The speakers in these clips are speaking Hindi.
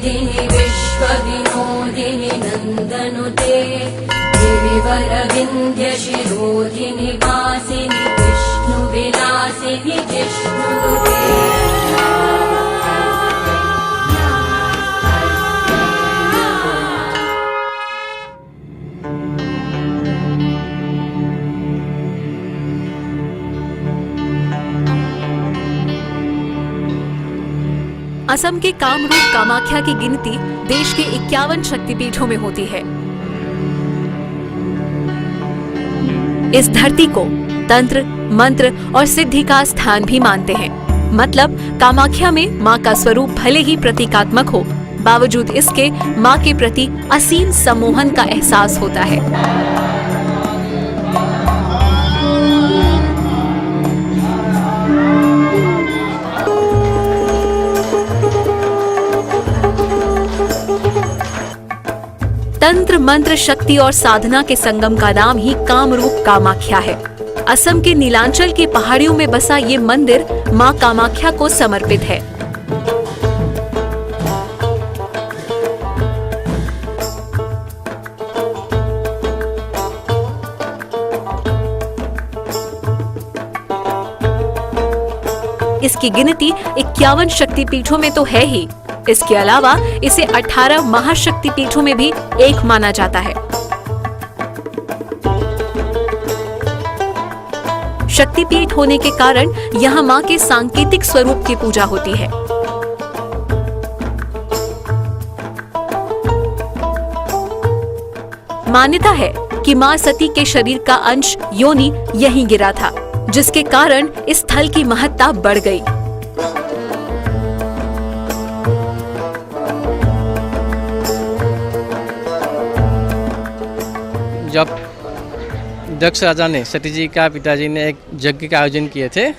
मेदिनि विश्वविनोदिनि नन्दनुते गिरिवरविन्ध्यशिरोधिनि वासिनि विष्णुविलासिनि जिष्णुनुते। असम के कामरूप कामाख्या की गिनती देश के 51 शक्तिपीठों में होती है। इस धरती को तंत्र, मंत्र और सिद्धि का स्थान भी मानते हैं। मतलब कामाख्या में मां का स्वरूप भले ही प्रतीकात्मक हो, बावजूद इसके मां के प्रति असीम सम्मोहन का एहसास होता है। तंत्र, मंत्र, शक्ति और साधना के संगम का नाम ही कामरूप कामाख्या है। असम के नीलांचल की पहाड़ियों में बसा ये मंदिर मां कामाख्या को समर्पित है। इसकी गिनती 51 शक्तिपीठों में तो है ही, इसके अलावा इसे 18 महाशक्तिपीठों में भी एक माना जाता है। शक्तिपीठ होने के कारण यहाँ मां के सांकेतिक स्वरूप की पूजा होती है। मान्यता है कि मां सती के शरीर का अंश योनि यहीं गिरा था, जिसके कारण इस स्थल की महत्ता बढ़ गई। जब दक्ष राजा ने सती जी का पिताजी ने एक यज्ञ का आयोजन किए थे,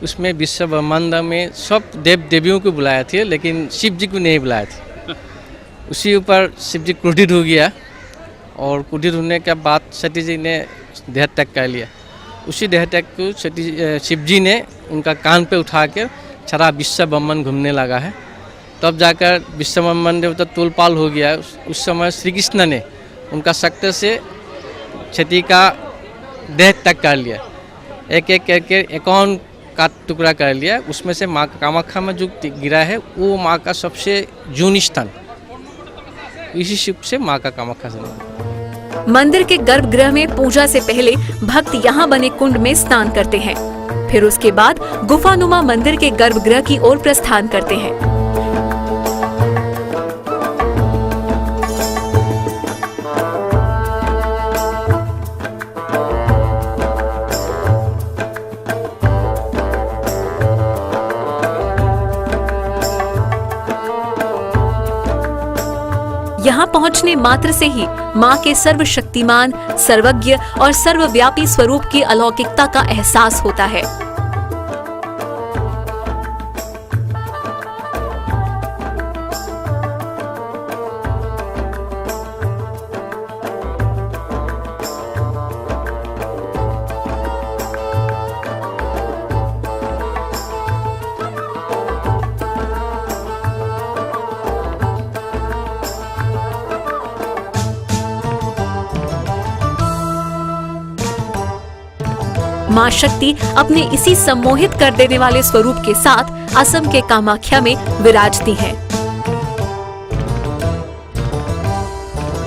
उसमें विश्व ब्रह्मांड में सब देव देवियों को बुलाया थे, लेकिन शिव जी को नहीं बुलाया था। उसी ऊपर शिव जी क्रोधित हो गया और क्रोधित होने के बाद सती जी ने देह त्याग कर लिया। उसी देह त्याग को शिव जी ने उनका कान पे उठा कर सारा विश्व ब्रह्मांड घूमने लगा है। तब जाकर विश्व ब्रह्मांड देवता तोलपाल हो गया। उस समय श्री कृष्ण ने उनका शक्ति से सती का देह त्याग कर लिया, एक एक करके 51 का टुकड़ा कर लिया। उसमें से माँ कामाख्या में जो गिरा है वो माँ का सबसे जून स्थान, इसी शिव से माँ का कामाख्या से। मंदिर के गर्भगृह में पूजा से पहले भक्त यहाँ बने कुंड में स्नान करते हैं, फिर उसके बाद गुफानुमा मंदिर के गर्भगृह की ओर प्रस्थान करते हैं। यहाँ पहुँचने मात्र से ही माँ के सर्वशक्तिमान, सर्वज्ञ और सर्वव्यापी स्वरूप की अलौकिकता का एहसास होता है। मां शक्ति अपने इसी सम्मोहित कर देने वाले स्वरूप के साथ असम के कामाख्या में विराजती हैं।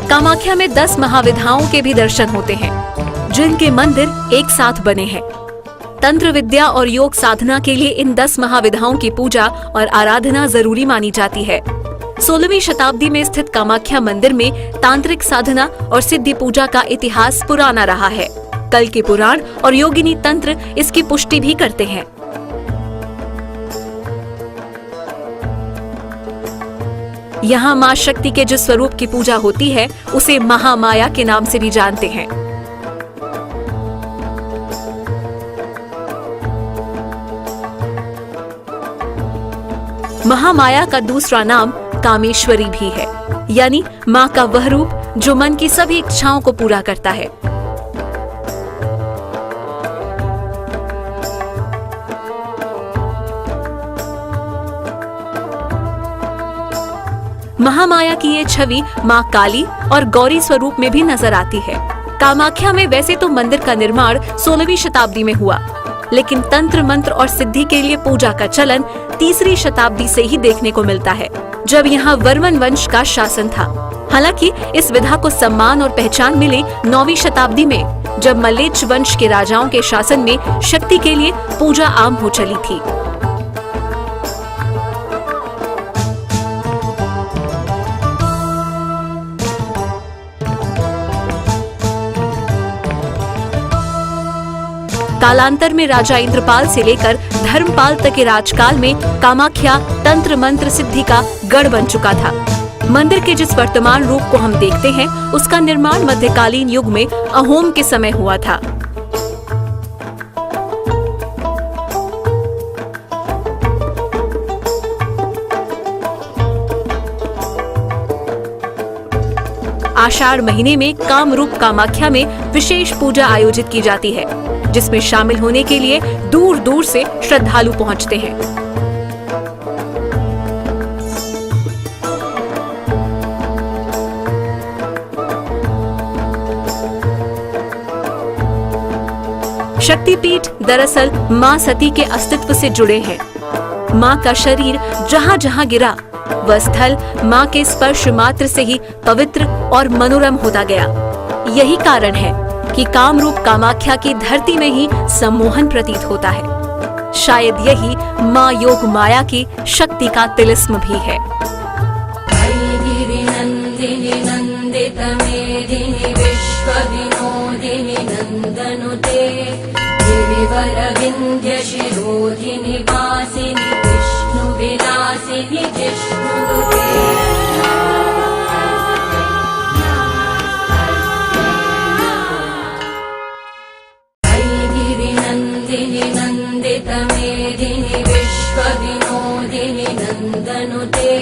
कामाख्या में 10 महाविद्याओं के भी दर्शन होते हैं, जिनके मंदिर एक साथ बने हैं। तंत्र विद्या और योग साधना के लिए इन 10 महाविद्याओं की पूजा और आराधना जरूरी मानी जाती है। 16वीं शताब्दी में स्थित कामाख्या मंदिर में तांत्रिक साधना और सिद्धि पूजा का इतिहास पुराना रहा है। कल के पुराण और योगिनी तंत्र इसकी पुष्टि भी करते हैं। यहाँ मां शक्ति के जिस स्वरूप की पूजा होती है उसे महामाया के नाम से भी जानते हैं। महामाया का दूसरा नाम कामेश्वरी भी है, यानी मां का वह रूप जो मन की सभी इच्छाओं को पूरा करता है। महामाया की ये छवि माँ काली और गौरी स्वरूप में भी नजर आती है। कामाख्या में वैसे तो मंदिर का निर्माण 16वीं शताब्दी में हुआ, लेकिन तंत्र मंत्र और सिद्धि के लिए पूजा का चलन 3री शताब्दी से ही देखने को मिलता है, जब यहाँ वर्मन वंश का शासन था। हालांकि इस विधा को सम्मान और पहचान मिली 9वीं शताब्दी में, जब मल्लेच्छ वंश के राजाओं के शासन में शक्ति के लिए पूजा आम हो चली थी। कालांतर में राजा इंद्रपाल से लेकर धर्मपाल तक के राजकाल में कामाख्या तंत्र मंत्र सिद्धि का गढ़ बन चुका था। मंदिर के जिस वर्तमान रूप को हम देखते हैं, उसका निर्माण मध्यकालीन युग में अहोम के समय हुआ था। आषाढ़ महीने में कामरूप कामाख्या में विशेष पूजा आयोजित की जाती है, जिसमें शामिल होने के लिए दूर दूर से श्रद्धालु पहुंचते हैं। शक्तिपीठ दरअसल मां सती के अस्तित्व से जुड़े हैं। मां का शरीर जहां जहां गिरा, वह स्थल मां के स्पर्श मात्र से ही पवित्र और मनोरम होता गया। यही कारण है कि कामरूप कामाख्या की धरती में ही सम्मोहन प्रतीत होता है। शायद यही मां योग माया की शक्ति का तिलिस्म भी है। नंदिनी नंदित मेदिनी विश्व विनोदिनी नंदनुते गिरिवर विंध्य शिरोधिनी वासिनी विष्णु विलासिनी जिष्णुते। नंदित मेदिनी विश्व विनोदिनी नंदनुते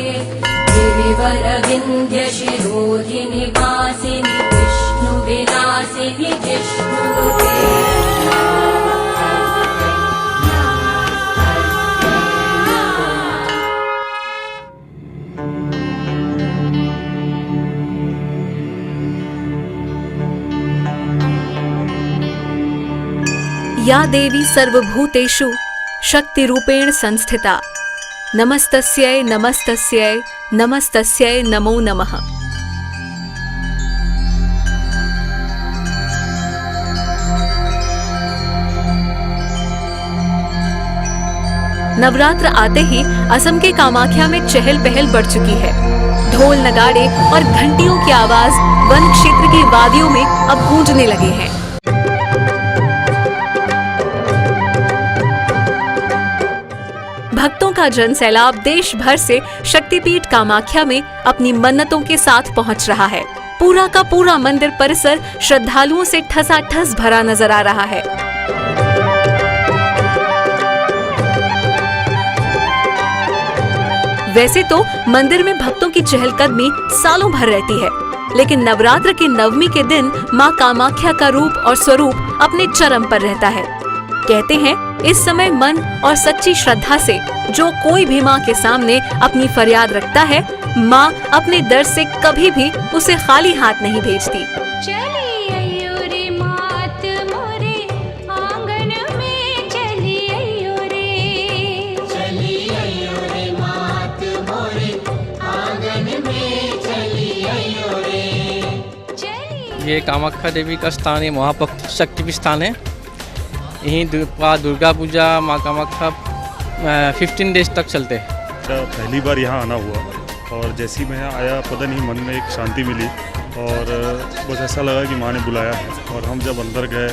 गिरिवर विंध्य शिरोधिनी वासिनी विष्णु विलासिनी जिष्णुते। या देवी सर्वभूतेषु शक्ति रूपेण संस्थिता नमस्तस्यै नमस्तस्यै नमस्तस्यै नमो नमः। नवरात्र आते ही असम के कामाख्या में चहल पहल बढ़ चुकी है। ढोल नगाड़े और घंटियों की आवाज वन क्षेत्र की वादियों में अब गूंजने लगे हैं। भक्तों का जनसैलाब देश भर से शक्तिपीठ कामाख्या में अपनी मन्नतों के साथ पहुंच रहा है। पूरा का पूरा मंदिर परिसर श्रद्धालुओं से ठसाठस भरा नजर आ रहा है। वैसे तो मंदिर में भक्तों की चहलकदमी सालों भर रहती है, लेकिन नवरात्र के नवमी के दिन मां कामाख्या का रूप और स्वरूप अपने चरम पर रहता है। कहते हैं इस समय मन और सच्ची श्रद्धा से जो कोई भी मां के सामने अपनी फरियाद रखता है, मां अपने दर से कभी भी उसे खाली हाथ नहीं भेजती। ये कामाख्या देवी का स्थान है, महाभक्त शक्तिपीठ स्थान है। यहीं दुर्गा पूजा माँ कामाख्या 15 डेज तक चलते हैं। पहली बार यहाँ आना हुआ और जैसे ही मैं आया पता नहीं मन में एक शांति मिली और बस ऐसा लगा कि माँ ने बुलाया है। और हम जब अंदर गए,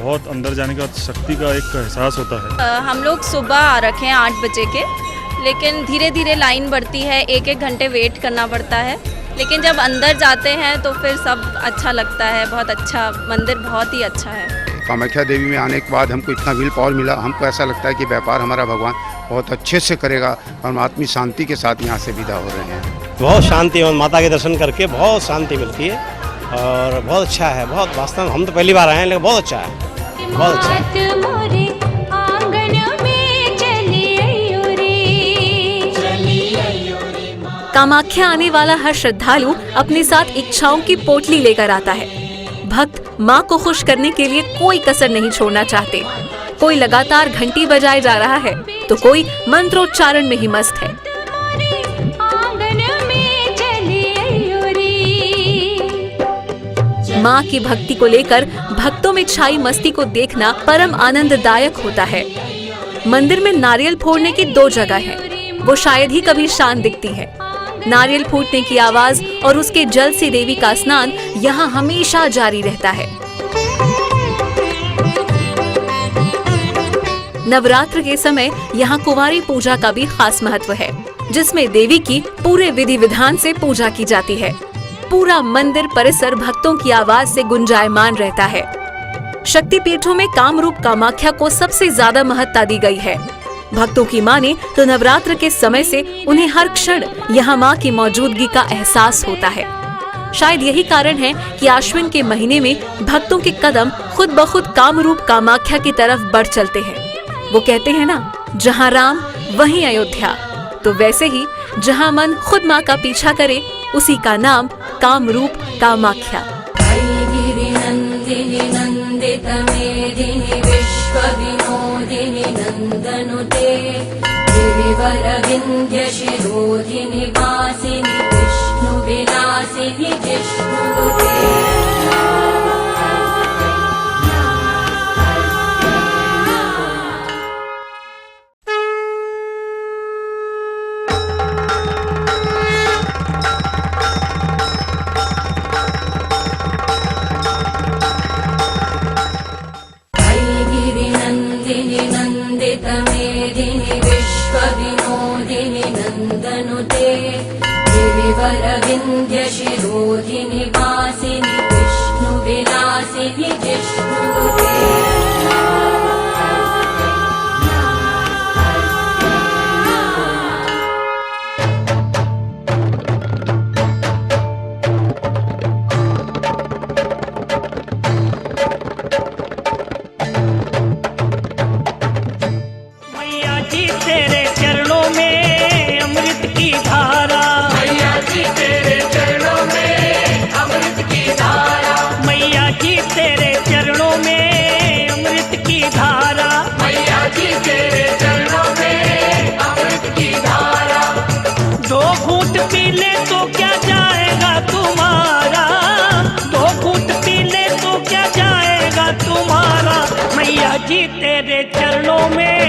बहुत अंदर जाने के बाद शक्ति का एक एहसास होता है। हम लोग सुबह आ रखे हैं 8 बजे के, लेकिन धीरे धीरे लाइन बढ़ती है, 1-1 घंटे वेट करना पड़ता है। लेकिन जब अंदर जाते हैं तो फिर सब अच्छा लगता है। बहुत अच्छा मंदिर, बहुत ही अच्छा है। कामाख्या देवी में आने के बाद हमको इतना विल पावर मिला, हमको ऐसा लगता है कि व्यापार हमारा भगवान बहुत अच्छे से करेगा। हम आत्मिक शांति के साथ यहाँ से विदा हो रहे हैं। बहुत शांति, और माता के दर्शन करके बहुत शांति मिलती है और बहुत अच्छा है। बहुत वास्तव हम तो पहली बार आए हैं, लेकिन बहुत अच्छा है, बहुत अच्छा है। कामाख्या आने वाला हर श्रद्धालु अपने साथ इच्छाओं की पोटली लेकर आता है। भक्त माँ को खुश करने के लिए कोई कसर नहीं छोड़ना चाहते। कोई लगातार घंटी बजाए जा रहा है तो कोई मंत्रोच्चारण में ही मस्त है। माँ की भक्ति को लेकर भक्तों में छाई मस्ती को देखना परम आनंददायक होता है। मंदिर में नारियल फोड़ने की 2 जगह हैं। वो शायद ही कभी शांत दिखती है। नारियल फूटने की आवाज और उसके जल से देवी का स्नान यहाँ हमेशा जारी रहता है। नवरात्र के समय यहाँ कुंवारी पूजा का भी खास महत्व है, जिसमें देवी की पूरे विधि विधान से पूजा की जाती है। पूरा मंदिर परिसर भक्तों की आवाज से गुंजायमान रहता है। शक्तिपीठों में कामरूप कामाख्या को सबसे ज्यादा महत्ता दी गई है। भक्तों की माने तो नवरात्र के समय से उन्हें हर क्षण यहाँ माँ की मौजूदगी का एहसास होता है। शायद यही कारण है कि आश्विन के महीने में भक्तों के कदम खुद ब खुद कामरूप कामाख्या की तरफ बढ़ चलते हैं। वो कहते हैं ना, जहाँ राम वहीं अयोध्या। तो वैसे ही जहाँ मन खुद माँ का पीछा करे, उसी का नाम कामरूप कामाख्या। गिरिनन्दिनि नन्दितमेदिनि विश्वविनोदिनि नन्दनुते गिरिवरविन्ध्यशिरोधिनि वासिनि विष्णुविलासिनि जिष्णुनुते। नन्दितमेदिनि विश्वविनोदिनि नन्दनुते गिरिवरविन्ध्यशिरोधिनि वासिनि विष्णुविलासिनि जिष्णुनुते। तेरे चरणों में अमृत की धारा, मैया जी तेरे चरणों में अमृत की धारा, मैया जी तेरे चरणों में अमृत की धारा, मैया जी तेरे चरणों में अमृत की धारा। 2 घूंट पी ले तो क्या जाएगा तुम्हारा, 2 घूंट पी ले तो क्या जाएगा तुम्हारा। मैया जी तेरे चरणों में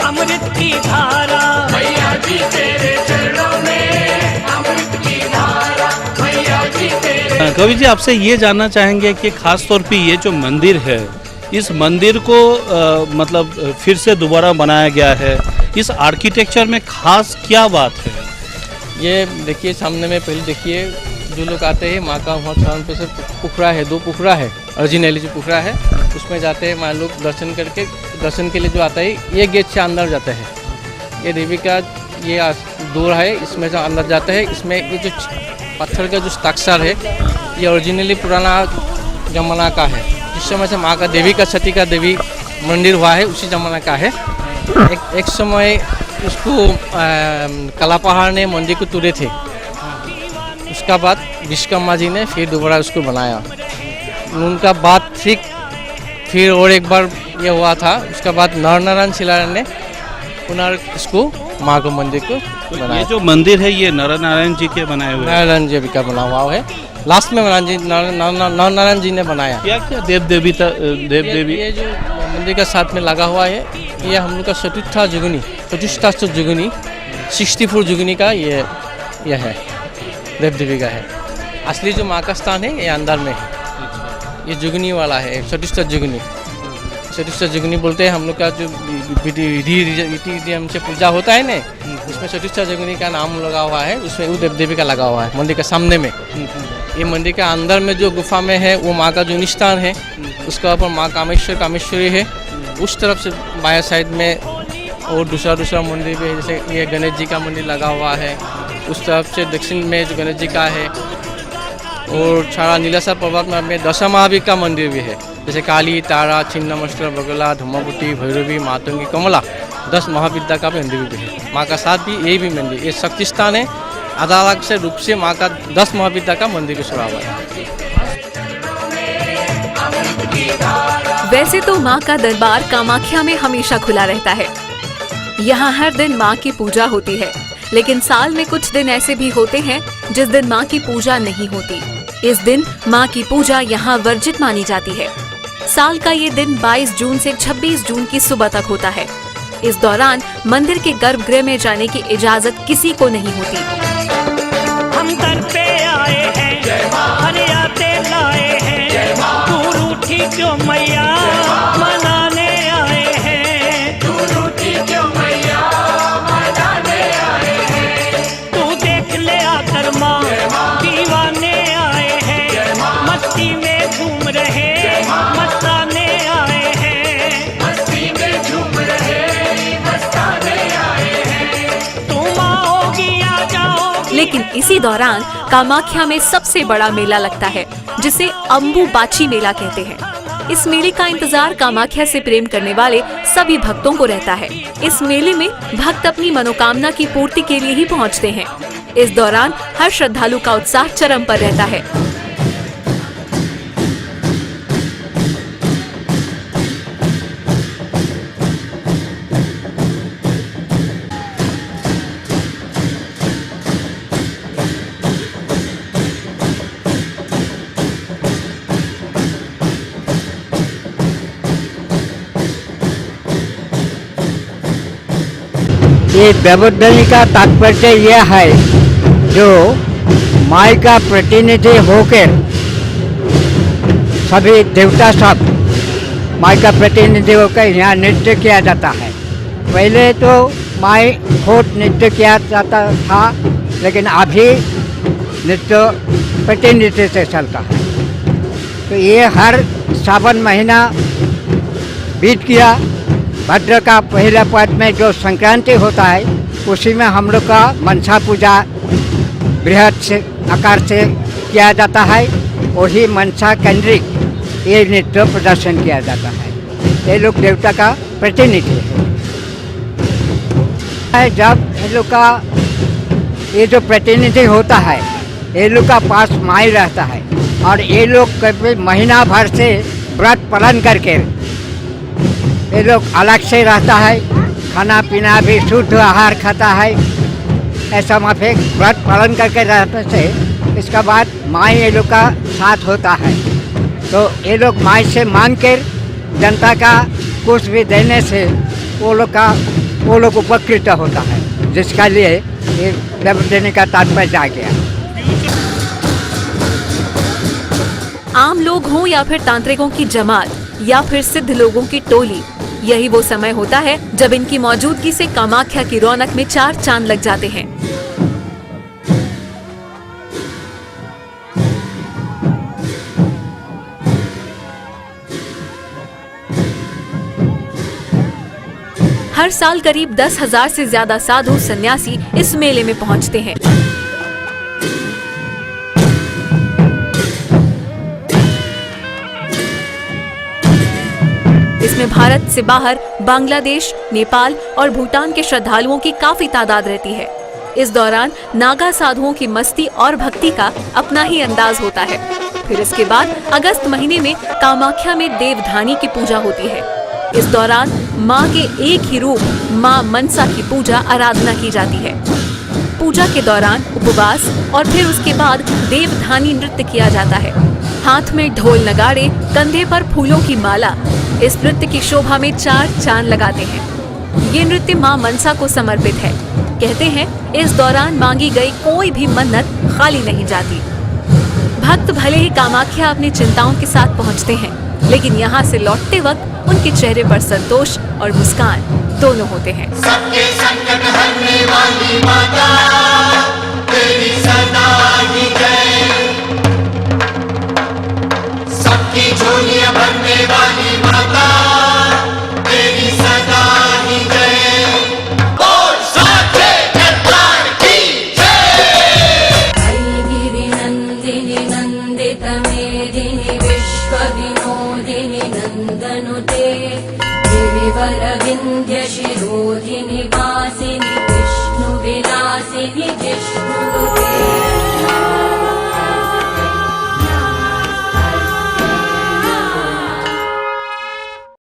अमृत की धारा, मैया जी तेरे चरणों में अमृत की धारा, मैया जी तेरे। कवि जी, आपसे ये जानना चाहेंगे कि खास तौर पे ये जो मंदिर है, इस मंदिर को मतलब फिर से दोबारा बनाया गया है, इस आर्किटेक्चर में खास क्या बात है? ये देखिए सामने में, पहले देखिए जो लोग आते हैं माँ का वहाँ सामने पे से पोखरा है, 2 पोखरा है, ओरिजिनली जो पोखरा है उसमें जाते हैं माँ लोग दर्शन करके। दर्शन के लिए जो आता है ये गेट से अंदर जाता है। ये देवी का ये डोर है, इसमें से अंदर जाता है। इसमें ये जो पत्थर का जो स्ट्रक्चर है ये ओरिजिनली पुराना जमाना का है। जिस समय से माँ का देवी का सती का देवी मंदिर हुआ है उसी जमाना का है। एक समय उसको कलापहाड़ ने मंदिर को तोड़े थे। उसका बाद विश्वकर्मा जी ने फिर दोबारा उसको बनाया। उनका बाद फिर और एक बार ये हुआ था। उसका बाद नरनारायण शिलारायण ने पुनः इसको माँ को मंदिर को बनाया। ये जो मंदिर है ये नरनारायण जी के बनाए हुए? नारायण जी का बना हुआ है। लास्ट में नरनारायण जी ने बनाया। क्या क्या देव देवी ये जो मंदिर का साथ में लगा हुआ है ये हम लोग का चतुर्था जुगनी 64 जुगनी का ये है, देव देवी का है। असली जो माँ का स्थान है ये अंदर में है। ये जुगनी वाला है, चतुर्था जुगनी बोलते हैं हम लोग का। जो विधि हमसे पूजा होता है ना, उसमें चतुर्था जुगनी का नाम लगा हुआ है। उसमें वो देव देवी का लगा हुआ है मंदिर के सामने में। ये मंदिर के अंदर में जो गुफा में है वो माँ का जो निष्ठान है, उसके ऊपर माँ कामेश्वरी है। उस तरफ से बाया साइड में और दूसरा मंदिर भी है। जैसे ये गणेश जी का मंदिर लगा हुआ है। उस तरफ से दक्षिण में जो गणेश जी का है, और छाड़ा नीलासर पर्वत में 10 महावीर का मंदिर भी है। जैसे काली, तारा, छिन्नमस्त्र, बगला, धूमावती, भैरवी, मातंगी, कमला 10 महाविद्या का मंदिर भी है। माँ का साथ भी यही भी मंदिर, ये शक्ति स्थान है। आधा लाख से रूप से माँ का 10 महापिता का मंदिर भी छोड़ा हुआ है। वैसे तो माँ का दरबार कामाख्या में हमेशा खुला रहता है। यहाँ हर दिन माँ की पूजा होती है, लेकिन साल में कुछ दिन ऐसे भी होते हैं जिस दिन माँ की पूजा नहीं होती। इस दिन माँ की पूजा यहाँ वर्जित मानी जाती है। साल का ये दिन 22 जून से 26 जून की सुबह तक होता है। इस दौरान मंदिर के गर्भगृह में जाने की इजाजत किसी को नहीं होती। हम दर पे आए हैं, फरियादे लाए हैं, तू रूठी क्यों मैया मनाने आए हैं, तू रूठी क्यों मैया मनाने आए हैं, तू देख ले आकर माँ दीवाने आए हैं, मस्ती में झूम रहे मस्ताने आए हैं, मस्ती में झूम रहे मस्ताने आए हैं, तू माँ होगी आ जाओगी। लेकिन इसी दौरान कामाख्या में सबसे बड़ा मेला लगता है, जिसे अम्बुबाची मेला कहते हैं। इस मेले का इंतजार कामाख्या से प्रेम करने वाले सभी भक्तों को रहता है। इस मेले में भक्त अपनी मनोकामना की पूर्ति के लिए ही पहुंचते हैं। इस दौरान हर श्रद्धालु का उत्साह चरम पर रहता है। ये व्यवधानी का तात्पर्य यह है, जो माई का प्रतिनिधि होकर सभी देवता सब माई का प्रतिनिधि होकर यहाँ नृत्य किया जाता है। पहले तो माई खुद नृत्य किया जाता था, लेकिन अभी नृत्य प्रतिनिधि से चलता है। तो ये हर सावन महीना बीत गया। भद्र का पहला पद में जो संक्रांति होता है, उसी में हम लोग का मनसा पूजा बृहद से आकार से किया जाता है। वही मनसा केंद्रित ये नृत्य प्रदर्शन किया जाता है। ये लोग देवता का प्रतिनिधि है। जब ये लोग का ये जो प्रतिनिधि होता है, ये लोग का पास माई रहता है, और ये लोग कभी महीना भर से व्रत पालन करके ये लोग अलग से रहता है। खाना पीना भी शुद्ध आहार खाता है। ऐसा माफिक व्रत पालन करके रहने से इसका बाद माई ये लोग का साथ होता है। तो ये लोग माई से मांग कर जनता का कुछ भी देने से वो लोग उपकृत होता है, जिसका लिए ये देने का तात्पर्य आ गया। आम लोग हों या फिर तांत्रिकों की जमात या फिर सिद्ध लोगों की टोली, यही वो समय होता है जब इनकी मौजूदगी से कामाख्या की रौनक में 4 चांद लग जाते हैं। हर साल करीब 10,000 से ज्यादा साधु सन्यासी इस मेले में पहुंचते हैं। इसमें भारत से बाहर बांग्लादेश, नेपाल और भूटान के श्रद्धालुओं की काफी तादाद रहती है। इस दौरान नागा साधुओं की मस्ती और भक्ति का अपना ही अंदाज होता है। फिर इसके बाद अगस्त महीने में कामाख्या में देवधानी की पूजा होती है। इस दौरान माँ के एक ही रूप माँ मनसा की पूजा आराधना की जाती है। पूजा के दौरान उपवास और फिर उसके बाद देवधानी नृत्य किया जाता है। हाथ में ढोल नगाड़े, कंधे पर फूलों की माला इस नृत्य की शोभा में 4 चांद लगाते हैं। ये नृत्य माँ मनसा को समर्पित है। कहते हैं इस दौरान मांगी गई कोई भी मन्नत खाली नहीं जाती। भक्त भले ही कामाख्या अपनी चिंताओं के साथ पहुँचते हैं, लेकिन यहाँ से लौटते वक्त उनके चेहरे पर संतोष और मुस्कान दोनों होते हैं। सबके संकट हरने वाली माता तेरी सदा ही जय, सबकी झोलियां भरने वाली माता तेरी सदा ही जय, बोल साचे दरबार की जय। गिरि नंदिनी नंदित मेदिनी विश्व विनोदिनी नंदनुते, गिरिवर विंध्य शिरोधिनि वासिनि विष्णु विलासिनि विष्णुते